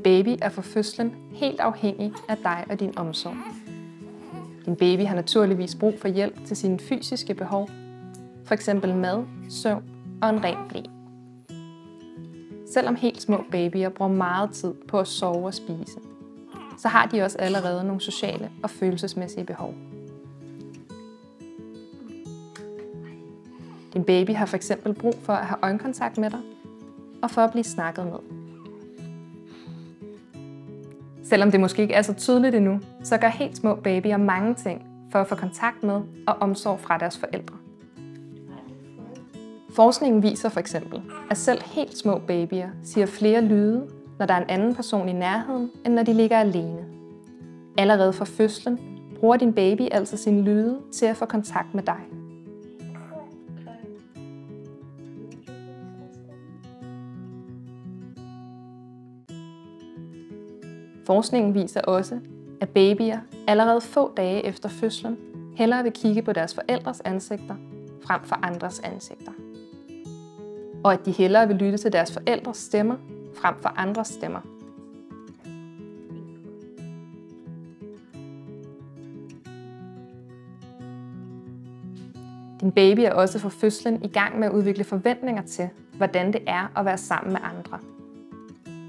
baby er fra fødslen helt afhængig af dig og din omsorg. Din baby har naturligvis brug for hjælp til sine fysiske behov, f.eks. mad, søvn og en ren ble. Selvom helt små babyer bruger meget tid på at sove og spise, så har de også allerede nogle sociale og følelsesmæssige behov. Din baby har f.eks. brug for at have øjenkontakt med dig og for at blive snakket med. Selvom det måske ikke er så tydeligt endnu, så gør helt små babyer mange ting for at få kontakt med og omsorg fra deres forældre. Forskningen viser f.eks., at selv helt små babyer siger flere lyde, når der er en anden person i nærheden, end når de ligger alene. Allerede fra fødslen bruger din baby altså sine lyde til at få kontakt med dig. Forskningen viser også, at babyer allerede få dage efter fødslen hellere vil kigge på deres forældres ansigter frem for andres ansigter. Og at de hellere vil lytte til deres forældres stemmer frem for andres stemmer. Din baby er også fra fødslen i gang med at udvikle forventninger til, hvordan det er at være sammen med andre.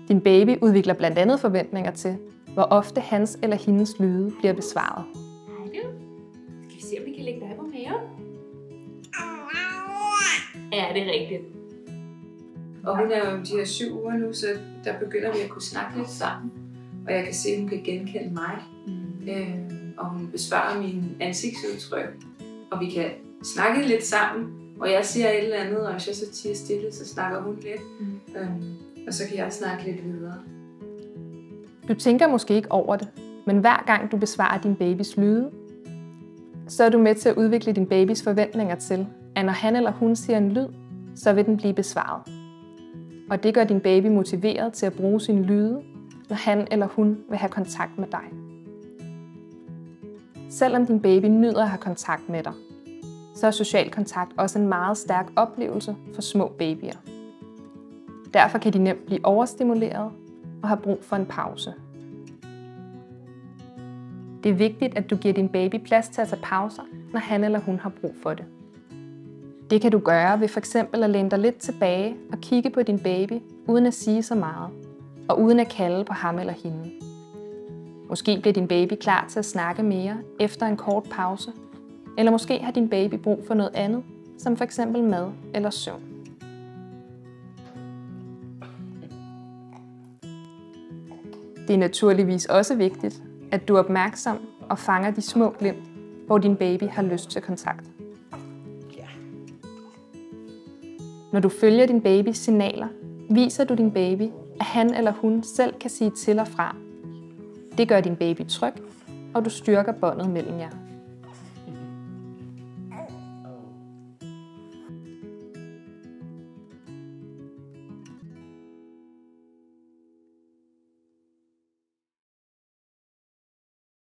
Din baby udvikler blandt andet forventninger til, hvor ofte hans eller hendes lyde bliver besvaret. Hej du. Skal vi se, om vi kan lægge dig på maven? Ja, det er rigtigt. Og hun er jo de her 7 uger nu, så der begynder vi at kunne snakke lidt sammen. Og jeg kan se, at hun kan genkende mig. Og hun besvarer mine ansigtsudtryk. Og vi kan snakke lidt sammen. Og jeg siger et eller andet, og hvis jeg så tiger stille, så snakker hun lidt. Og så kan jeg snakke lidt videre. Du tænker måske ikke over det, men hver gang du besvarer din babys lyde, så er du med til at udvikle din babys forventninger til, at når han eller hun siger en lyd, så vil den blive besvaret. Og det gør din baby motiveret til at bruge sine lyde, når han eller hun vil have kontakt med dig. Selvom din baby nyder at have kontakt med dig, så er social kontakt også en meget stærk oplevelse for små babyer. Derfor kan de nemt blive overstimuleret og have brug for en pause. Det er vigtigt, at du giver din baby plads til at tage pauser, når han eller hun har brug for det. Det kan du gøre ved f.eks. at læne dig lidt tilbage og kigge på din baby, uden at sige så meget, og uden at kalde på ham eller hende. Måske bliver din baby klar til at snakke mere efter en kort pause, eller måske har din baby brug for noget andet, som f.eks. mad eller søvn. Det er naturligvis også vigtigt, at du er opmærksom og fanger de små glimt, hvor din baby har lyst til kontakt. Når du følger din babys signaler, viser du din baby, at han eller hun selv kan sige til og fra. Det gør din baby tryg, og du styrker båndet mellem jer.